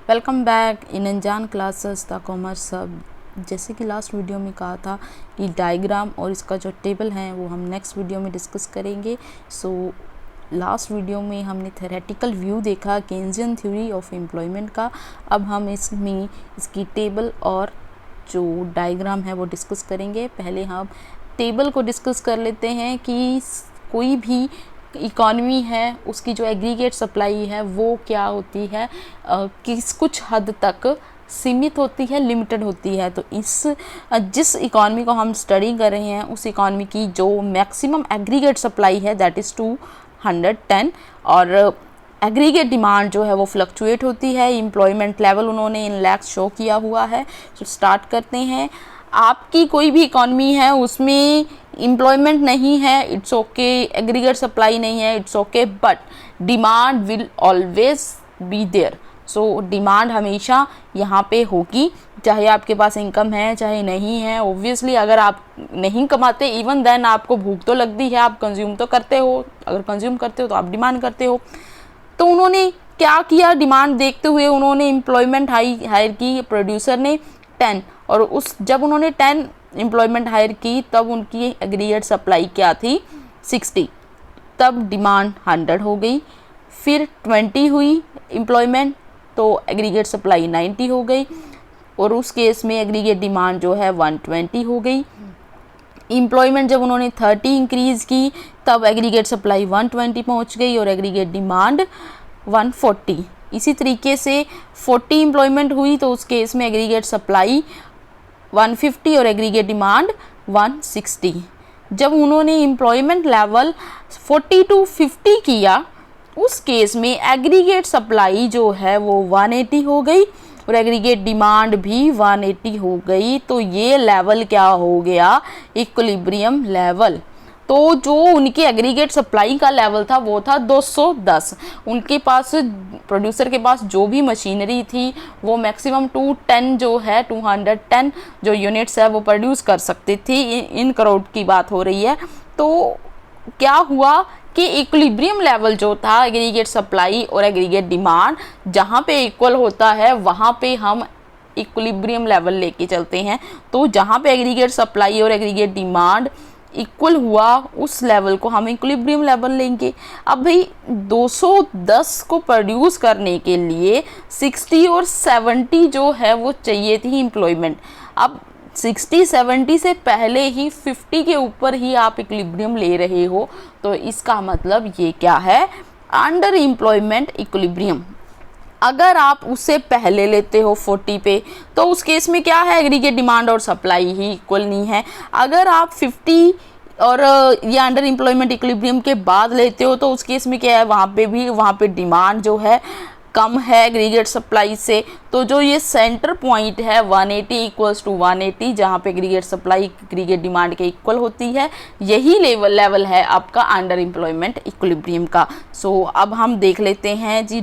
Welcome back in अनजान classes the commerce सब। जैसे कि लास्ट वीडियो में कहा था कि डायग्राम और इसका जो टेबल है वो हम नेक्स्ट वीडियो में डिस्कस करेंगे। सो लास्ट वीडियो में हमने थ्योरेटिकल व्यू देखा केन्जियन थ्योरी ऑफ एम्प्लॉयमेंट का। अब हम इसमें इसकी टेबल और जो डायग्राम है वो डिस्कस करेंगे। पहले हम टेबल को डिस्कस कर लेते हैं कि कोई भी इकॉनमी है उसकी जो एग्रीगेट सप्लाई है वो क्या होती है, किस कुछ हद तक सीमित होती है, लिमिटेड होती है। तो जिस इकॉनमी को हम स्टडी कर रहे हैं उस इकॉनमी की जो मैक्सिमम एग्रीगेट सप्लाई है दैट इज़ 210 और एग्रीगेट डिमांड जो है वो फ्लक्चुएट होती है। एम्प्लॉयमेंट लेवल उन्होंने इन लैक्स शो किया हुआ है। तो स्टार्ट करते हैं। आपकी कोई भी इकॉनमी है उसमें एम्प्लॉयमेंट नहीं है, इट्स ओके, एग्रीगेट सप्लाई नहीं है, it's okay, but demand will always be there. So demand हमेशा यहाँ पे होगी, चाहे आपके पास इनकम है चाहे नहीं है। ऑब्वियसली अगर आप नहीं कमाते इवन देन आपको भूख तो लगती है, आप कंज्यूम तो करते हो। अगर कंज्यूम करते हो तो आप डिमांड करते हो। तो उन्होंने क्या किया, डिमांड देखते हुए उन्होंने एम्प्लॉयमेंट हायर की प्रोड्यूसर ने 10, और जब उन्होंने 10 एम्प्लॉयमेंट हायर की तब उनकी एग्रीगेट सप्लाई क्या थी 60, तब डिमांड 100 हो गई। फिर 20 हुई एम्प्लॉयमेंट तो एग्रीगेट सप्लाई 90 हो गई और उस केस में एग्रीगेट डिमांड जो है 120 हो गई। एम्प्लॉयमेंट जब उन्होंने 30 इंक्रीज़ की तब एग्रीगेट सप्लाई 120 पहुंच गई और एग्रीगेट डिमांड 140। इसी तरीके से 40 एम्प्लॉयमेंट हुई तो उस केस में एग्रीगेट सप्लाई 150 और एग्रीगेट डिमांड 160। जब उन्होंने एम्प्लॉयमेंट लेवल 40 to 50 किया उस केस में एग्रीगेट सप्लाई जो है वो 180 हो गई और एग्रीगेट डिमांड भी 180 हो गई। तो ये लेवल क्या हो गया, इक्विलिब्रियम लेवल। तो जो उनकी एग्रीगेट सप्लाई का लेवल था वो था 210। उनके पास प्रोड्यूसर के पास जो भी मशीनरी थी वो मैक्सिमम 210 जो यूनिट्स है वो प्रोड्यूस कर सकती थी। इन करोड़ की बात हो रही है। तो क्या हुआ कि इक्विलिब्रियम लेवल जो था एग्रीगेट सप्लाई और एग्रीगेट डिमांड जहाँ पे इक्वल होता है वहाँ पे हम इक्विलिब्रियम लेवल लेके चलते हैं। तो जहाँ पे एग्रीगेट सप्लाई और एग्रीगेट डिमांड इक्वल हुआ उस लेवल को हम इक्विलिब्रियम लेवल लेंगे। अब भाई 210 को प्रोड्यूस करने के लिए 60 और 70 जो है वो चाहिए थी एम्प्लॉयमेंट। अब 60-70 से पहले ही 50 के ऊपर ही आप इक्विलिब्रियम ले रहे हो तो इसका मतलब ये क्या है, अंडर एम्प्लॉयमेंट इक्विलिब्रियम। अगर आप उससे पहले लेते हो 40 पे तो उस केस में क्या है, एग्रीगेट डिमांड और सप्लाई ही इक्वल नहीं है। अगर आप 50 और या अंडर एम्प्लॉयमेंट इक्विलिब्रियम के बाद लेते हो तो उस केस में क्या है, वहाँ पे डिमांड जो है कम है एग्रीगेट सप्लाई से। तो जो ये सेंटर पॉइंट है 180 इक्वल्स टू 180 जहाँ पे एग्रीगेट सप्लाई एग्रीगेट डिमांड के इक्वल होती है, यही लेवल है आपका अंडर एम्प्लॉयमेंट इक्विलिब्रियम का। सो अब हम देख लेते हैं जी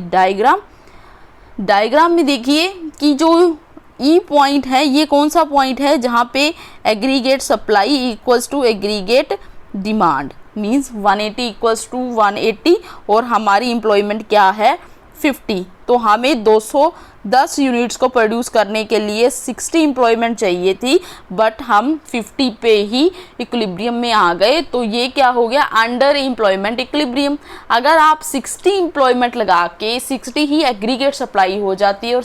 डायग्राम में देखिए कि जो ई पॉइंट है ये कौन सा पॉइंट है जहाँ पे aggregate supply equals to aggregate demand means 180 equals to 180 और हमारी एम्प्लॉयमेंट क्या है 50। तो हमें 210 यूनिट्स को प्रोड्यूस करने के लिए 60 एम्प्लॉयमेंट चाहिए थी बट हम 50 पे ही इक्विलिब्रियम में आ गए। तो ये क्या हो गया, अंडर एम्प्लॉयमेंट इक्विलिब्रियम। अगर आप 60 एम्प्लॉयमेंट लगा के 60 ही एग्रीगेट सप्लाई हो जाती है और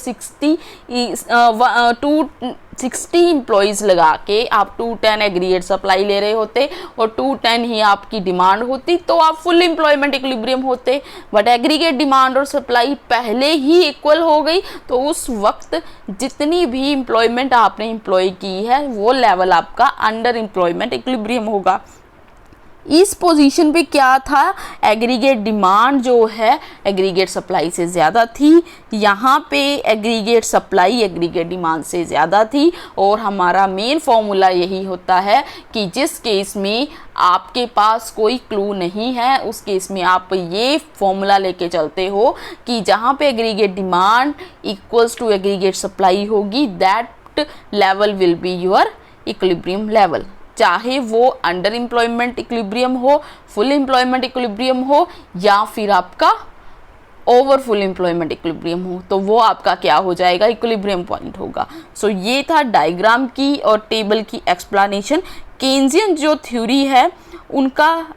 60 एम्प्लॉयज़ लगा के आप 210 एग्रीगेट सप्लाई ले रहे होते और 210 ही आपकी डिमांड होती तो आप फुल एम्प्लॉयमेंट इक्विलिब्रियम होते। बट एग्रीगेट डिमांड और सप्लाई पहले ही इक्वल हो गई तो उस वक्त जितनी भी एम्प्लॉयमेंट आपने एम्प्लॉय की है वो लेवल आपका अंडर एम्प्लॉयमेंट इक्विलिब्रियम होगा। इस पोजीशन पे क्या था, एग्रीगेट डिमांड जो है एग्रीगेट सप्लाई से ज़्यादा थी, यहाँ पे एग्रीगेट सप्लाई एग्रीगेट डिमांड से ज़्यादा थी। और हमारा मेन फॉर्मूला यही होता है कि जिस केस में आपके पास कोई क्लू नहीं है उस केस में आप ये फॉर्मूला लेके चलते हो कि जहाँ पे aggregate demand equals to aggregate supply होगी that level will be your equilibrium level. चाहे वो अंडर एम्प्लॉयमेंट इक्विलिब्रियम हो, फुल एम्प्लॉयमेंट इक्विलिब्रियम हो या फिर आपका ओवर फुल एम्प्लॉयमेंट इक्विलिब्रियम हो, तो वो आपका क्या हो जाएगा, इक्विलिब्रियम पॉइंट होगा। सो ये था डायग्राम की और टेबल की एक्सप्लेनेशन। केन्जियन जो थ्योरी है उनका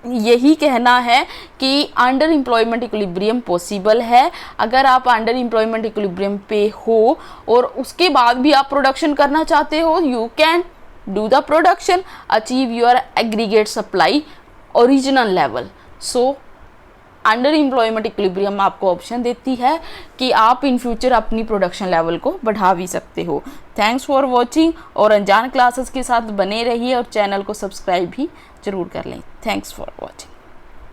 यही कहना है कि अंडर एम्प्लॉयमेंट इक्विलिब्रियम पॉसिबल है। अगर आप अंडर एम्प्लॉयमेंट इक्विलिब्रियम पे हो और उसके बाद भी आप प्रोडक्शन करना चाहते हो, you can do the production, achieve your aggregate supply original level. So under employment equilibrium आपको ऑप्शन देती है कि आप इन फ्यूचर अपनी प्रोडक्शन लेवल को बढ़ा भी सकते हो। थैंक्स फॉर वॉचिंग, और अनजान क्लासेस के साथ बने रहिए और चैनल को सब्सक्राइब भी जरूर कर लें। Thanks for watching.